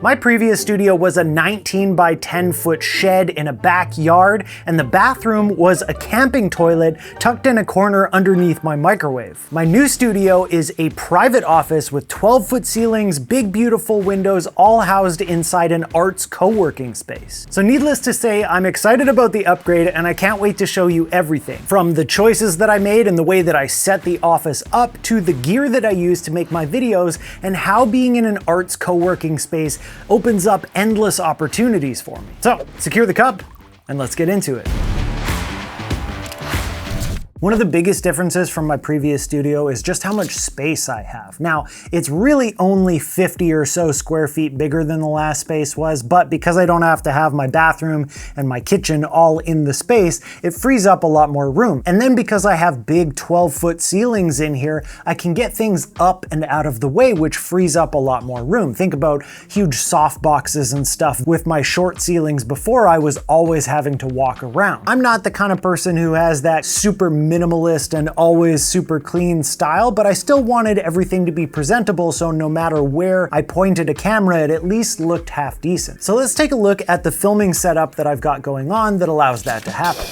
My previous studio was a 19 by 10 foot shed in a backyard, and the bathroom was a camping toilet tucked in a corner underneath my microwave. My new studio is a private office with 12-foot ceilings, big beautiful windows, all housed inside an arts co-working space. So needless to say, I'm excited about the upgrade and I can't wait to show you everything. From the choices that I made and the way that I set the office up, to the gear that I use to make my videos, and how being in an arts co-working space opens up endless opportunities for me. So, secure the cup and let's get into it. One of the biggest differences from my previous studio is just how much space I have. Now, it's really only 50 or so square feet bigger than the last space was, but because I don't have to have my bathroom and my kitchen all in the space, it frees up a lot more room. And then because I have big 12-foot ceilings in here, I can get things up and out of the way, which frees up a lot more room. Think about huge soft boxes and stuff. With my short ceilings before, I was always having to walk around. I'm not the kind of person who has that super minimalist and always super clean style, but I still wanted everything to be presentable, so no matter where I pointed a camera, it at least looked half decent. So let's take a look at the filming setup that I've got going on that allows that to happen.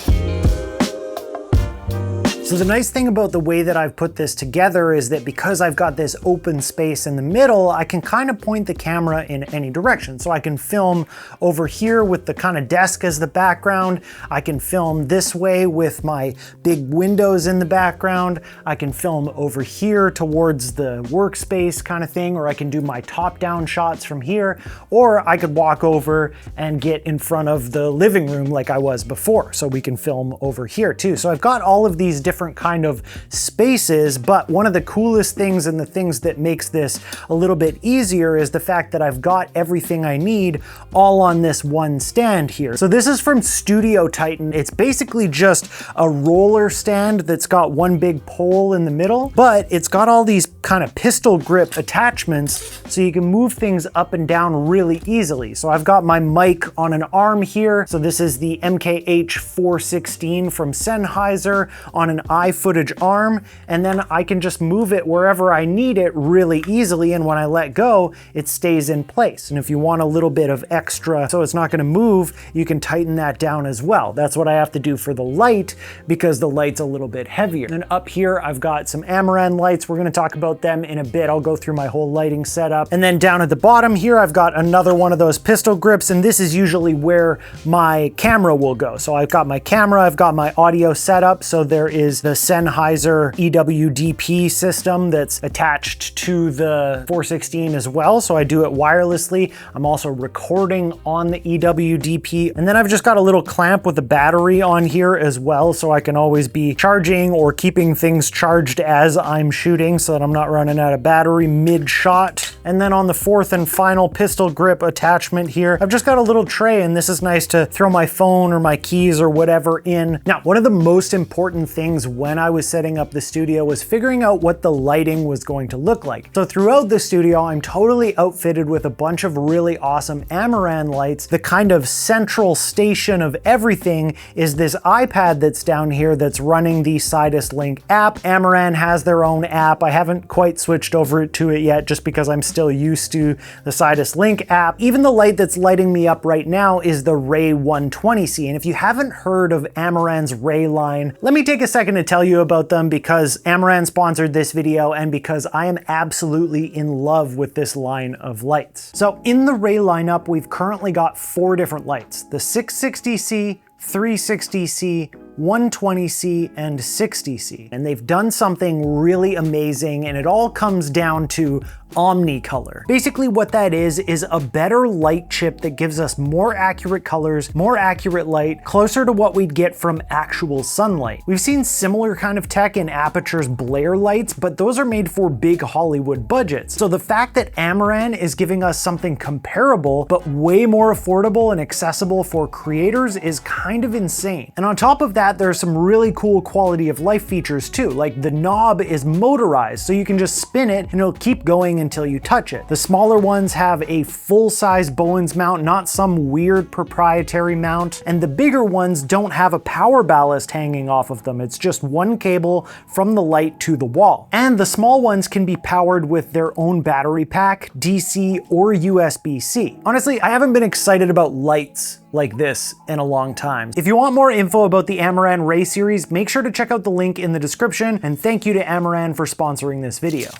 So the nice thing about the way that I've put this together is that because I've got this open space in the middle, I can kind of point the camera in any direction. So I can film over here with the kind of desk as the background. I can film this way with my big windows in the background. I can film over here towards the workspace kind of thing, or I can do my top-down shots from here, or I could walk over and get in front of the living room like I was before. So we can film over here too. So I've got all of these different kind of spaces, but one of the coolest things and the things that makes this a little bit easier is the fact that I've got everything I need all on this one stand here. So this is from Studio Titan. It's basically just a roller stand that's got one big pole in the middle, but it's got all these kind of pistol grip attachments so you can move things up and down really easily. So I've got my mic on an arm here. So this is the MKH416 from Sennheiser on an iFootage arm, and then I can just move it wherever I need it really easily, and when I let go, it stays in place. And if you want a little bit of extra so it's not going to move, you can tighten that down as well. That's what I have to do for the light because the light's a little bit heavier. And up here I've got some Amaran lights. We're going to talk about them in a bit. I'll go through my whole lighting setup. And then down at the bottom here I've got another one of those pistol grips, and this is usually where my camera will go. So I've got my camera, I've got my audio setup, so there is the Sennheiser EWDP system that's attached to the 416 as well, so I do it wirelessly. I'm also recording on the EWDP, and then I've just got a little clamp with a battery on here as well, so I can always be charging or keeping things charged as I'm shooting so that I'm not running out of battery mid-shot. And then on the fourth and final pistol grip attachment here, I've just got a little tray, and this is nice to throw my phone or my keys or whatever in. Now, one of the most important things when I was setting up the studio was figuring out what the lighting was going to look like. So throughout the studio, I'm totally outfitted with a bunch of really awesome Amaran lights. The kind of central station of everything is this iPad that's down here that's running the Sidus Link app. Amaran has their own app. I haven't quite switched over to it yet just because I'm still used to the Sidus Link app. Even the light that's lighting me up right now is the Ray 120C. And if you haven't heard of Amaran's Ray line, let me take a second to tell you about them because Amaran sponsored this video and because I am absolutely in love with this line of lights. So in the Ray lineup, we've currently got 4 different lights: the 660C, 360C, 120C, and 60C. And they've done something really amazing, and it all comes down to Omnicolor. Basically what that is a better light chip that gives us more accurate colors, more accurate light, closer to what we'd get from actual sunlight. We've seen similar kind of tech in Aputure's Blair lights, but those are made for big Hollywood budgets. So the fact that Amaran is giving us something comparable, but way more affordable and accessible for creators is kind of insane. And on top of that, there's some really cool quality of life features too. Like the knob is motorized, so you can just spin it and it'll keep going glowing until you touch it. The smaller ones have a full-size Bowens mount, not some weird proprietary mount, and the bigger ones don't have a power ballast hanging off of them. It's just one cable from the light to the wall. And the small ones can be powered with their own battery pack, DC or USB-C. Honestly, I haven't been excited about lights like this in a long time. If you want more info about the Amaran Ray series, make sure to check out the link in the description, and thank you to Amaran for sponsoring this video.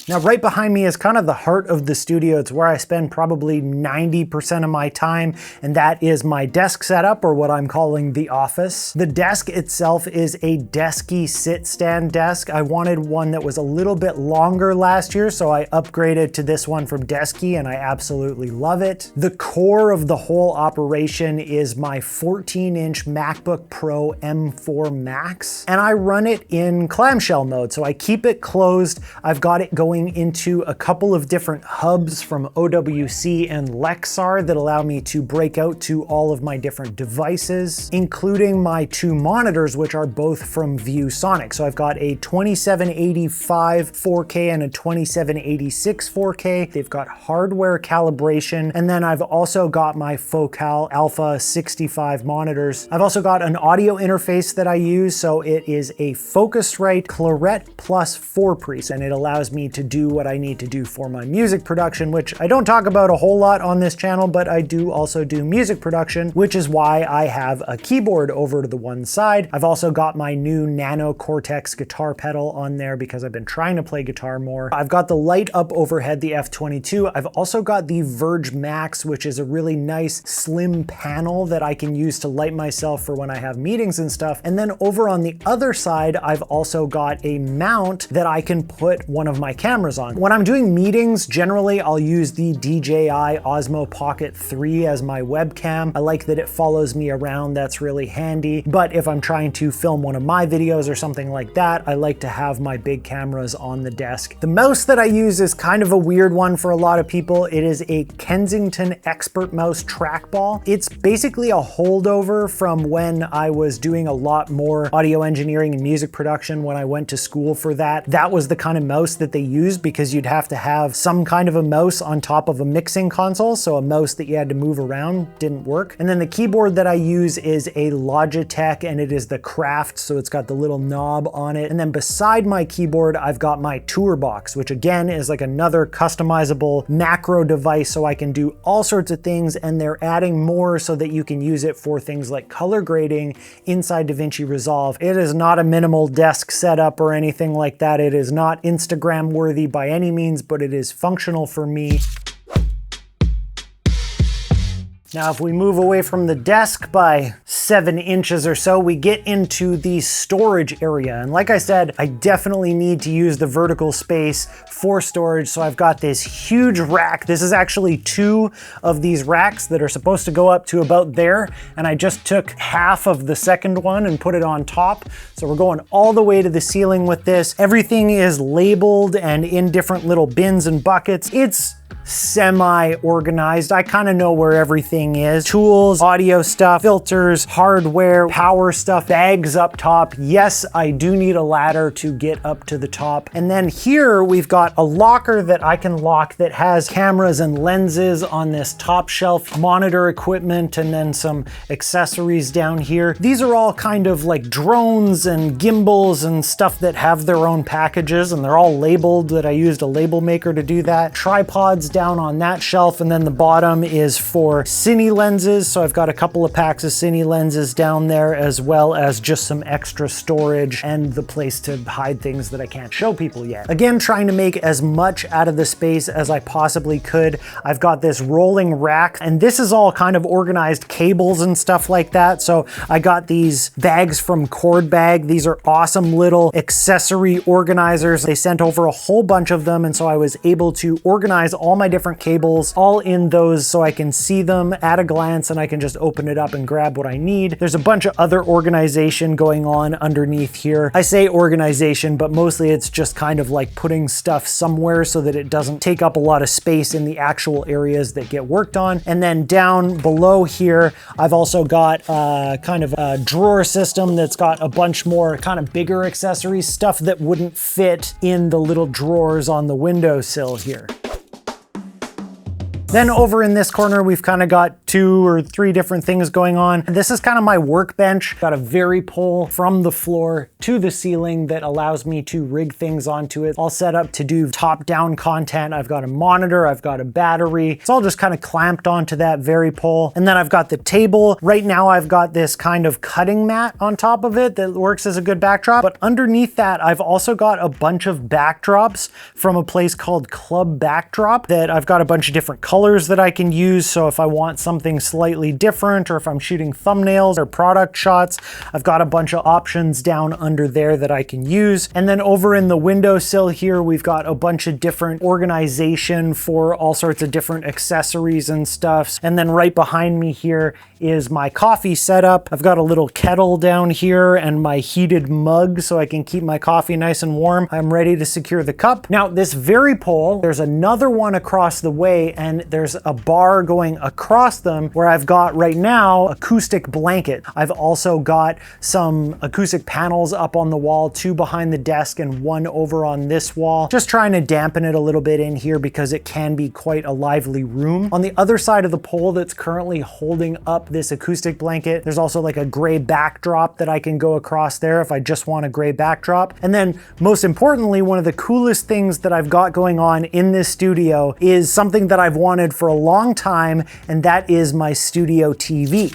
Now, right behind me is kind of the heart of the studio. It's where I spend probably 90% of my time, and that is my desk setup, or what I'm calling the office. The desk itself is a Desky sit-stand desk. I wanted one that was a little bit longer last year, so I upgraded to this one from Desky, and I absolutely love it. The core of the whole operation is my 14-inch MacBook Pro M4 Max, and I run it in clamshell mode, so I keep it closed. I've got it going into a couple of different hubs from OWC and Lexar that allow me to break out to all of my different devices, including my two monitors, which are both from ViewSonic. So I've got a 2785 4K and a 2786 4K. They've got hardware calibration. And then I've also got my Focal Alpha 65 monitors. I've also got an audio interface that I use. So it is a Focusrite Claret Plus 4 preset, and it allows me to do what I need to do for my music production, which I don't talk about a whole lot on this channel, but I do also do music production, which is why I have a keyboard over to the one side. I've also got my new Nano Cortex guitar pedal on there because I've been trying to play guitar more. I've got the light up overhead, the F22. I've also got the Verge Max, which is a really nice slim panel that I can use to light myself for when I have meetings and stuff. And then over on the other side, I've also got a mount that I can put one of my cameras on. When I'm doing meetings, generally I'll use the DJI Osmo Pocket 3 as my webcam. I like that it follows me around. That's really handy. But if I'm trying to film one of my videos or something like that, I like to have my big cameras on the desk. The mouse that I use is kind of a weird one for a lot of people. It is a Kensington Expert Mouse trackball. It's basically a holdover from when I was doing a lot more audio engineering and music production when I went to school for that. That was the kind of mouse that they used, because you'd have to have some kind of a mouse on top of a mixing console, so a mouse that you had to move around didn't work. And then the keyboard that I use is a Logitech, and it is the Craft, so it's got the little knob on it. And then beside my keyboard, I've got my Tourbox, which again is like another customizable macro device, so I can do all sorts of things, and they're adding more so that you can use it for things like color grading inside DaVinci Resolve. It is not a minimal desk setup or anything like that. It is not Instagram worthy by any means, but it is functional for me. Now, if we move away from the desk by 7 inches or so, we get into the storage area. And like I said, I definitely need to use the vertical space for storage. So I've got this huge rack. This is actually 2 of these racks that are supposed to go up to about there. And I just took half of the second one and put it on top. So we're going all the way to the ceiling with this. Everything is labeled and in different little bins and buckets. It's semi-organized. I kind of know where everything is. Tools, audio stuff, filters, hardware, power stuff, bags up top. Yes, I do need a ladder to get up to the top. And then here we've got a locker that I can lock that has cameras and lenses on this top shelf, monitor equipment, and then some accessories down here. These are all kind of like drones and gimbals and stuff that have their own packages, and they're all labeled that I used a label maker to do that. Tripods down on that shelf, and then the bottom is for cine lenses. So I've got a couple of packs of cine lenses down there, as well as just some extra storage and the place to hide things that I can't show people yet. Again, trying to make as much out of the space as I possibly could. I've got this rolling rack, and this is all kind of organized cables and stuff like that. So I got these bags from Cord Bag. These are awesome little accessory organizers. They sent over a whole bunch of them, and so I was able to organize all my my different cables all in those so I can see them at a glance and I can just open it up and grab what I need. There's a bunch of other organization going on underneath here. I say organization, but mostly it's just kind of like putting stuff somewhere so that it doesn't take up a lot of space in the actual areas that get worked on. And then down below here, I've also got kind of a drawer system that's got a bunch more kind of bigger accessories, stuff that wouldn't fit in the little drawers on the windowsill here. Then over in this corner, we've kind of got 2 or 3 different things going on. This is kind of my workbench. Got a VariPole from the floor to the ceiling that allows me to rig things onto it. All set up to do top-down content. I've got a monitor, I've got a battery. It's all just kind of clamped onto that VariPole. And then I've got the table. Right now I've got this kind of cutting mat on top of it that works as a good backdrop. But underneath that, I've also got a bunch of backdrops from a place called Club Backdrop that I've got a bunch of different colors that I can use. So if I want something slightly different, or if I'm shooting thumbnails or product shots, I've got a bunch of options down under there that I can use. And then over in the windowsill here, we've got a bunch of different organization for all sorts of different accessories and stuff. And then right behind me here is my coffee setup. I've got a little kettle down here and my heated mug so I can keep my coffee nice and warm. I'm ready to secure the cup. Now this VariPole, there's another one across the way, and there's a bar going across them where I've got right now acoustic blanket. I've also got some acoustic panels up on the wall, 2 behind the desk and 1 over on this wall. Just trying to dampen it a little bit in here because it can be quite a lively room. On the other side of the pole that's currently holding up this acoustic blanket, there's also like a gray backdrop that I can go across there if I just want a gray backdrop. And then most importantly, one of the coolest things that I've got going on in this studio is something that I've wanted for a long time, and that is my studio TV.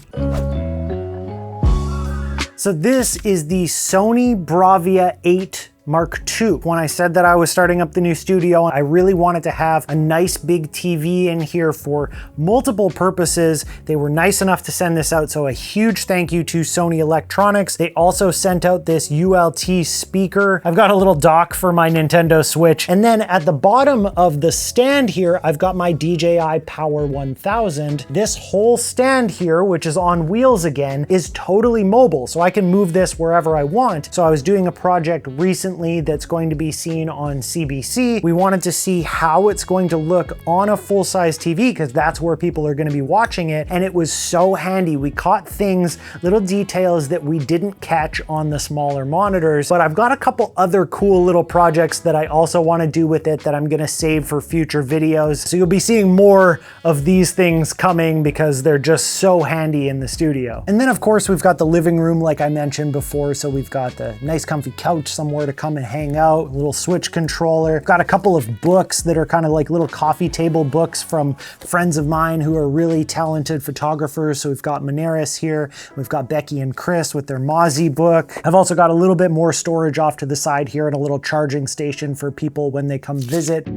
So this is the Sony Bravia 8 Mark II. When I said that I was starting up the new studio, I really wanted to have a nice big TV in here for multiple purposes. They were nice enough to send this out, so a huge thank you to Sony Electronics. They also sent out this ULT speaker. I've got a little dock for my Nintendo Switch. And then at the bottom of the stand here, I've got my DJI Power 1000. This whole stand here, which is on wheels again, is totally mobile, so I can move this wherever I want. So I was doing a project recently that's going to be seen on CBC. We wanted to see how it's going to look on a full-size TV because that's where people are going to be watching it, and it was so handy. We caught things, little details that we didn't catch on the smaller monitors, but I've got a couple other cool little projects that I also want to do with it that I'm going to save for future videos. So you'll be seeing more of these things coming because they're just so handy in the studio. And then of course we've got the living room like I mentioned before, so we've got the nice comfy couch somewhere to come and hang out, a little Switch controller. I've got a couple of books that are kind of like little coffee table books from friends of mine who are really talented photographers. So we've got Monaris here, we've got Becky and Chris with their Mozzie book. I've also got a little bit more storage off to the side here and a little charging station for people when they come visit.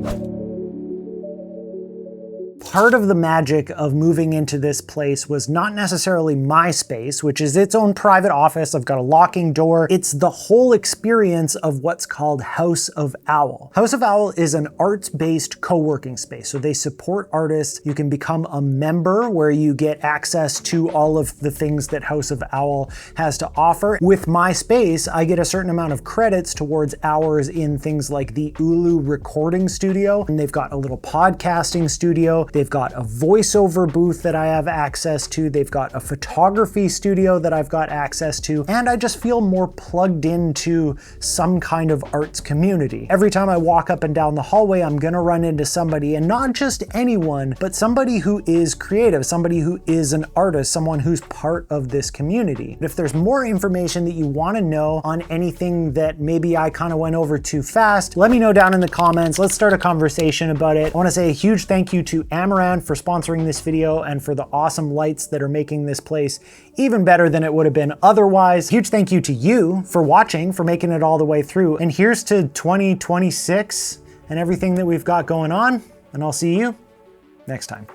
Part of the magic of moving into this place was not necessarily my space, which is its own private office. I've got a locking door. It's the whole experience of what's called House of Owl. House of Owl is an arts-based co-working space. So they support artists. You can become a member where you get access to all of the things that House of Owl has to offer. With my space, I get a certain amount of credits towards hours in things like the Ulu recording studio. And they've got a little podcasting studio. They've got a voiceover booth that I have access to. They've got a photography studio that I've got access to. And I just feel more plugged into some kind of arts community. Every time I walk up and down the hallway, I'm gonna run into somebody, and not just anyone, but somebody who is creative, somebody who is an artist, someone who's part of this community. If there's more information that you wanna know on anything that maybe I kind of went over too fast, let me know down in the comments. Let's start a conversation about it. I wanna say a huge thank you to Amaran for sponsoring this video and for the awesome lights that are making this place even better than it would have been otherwise. Huge thank you to you for watching, for making it all the way through. And here's to 2026 and everything that we've got going on. And I'll see you next time.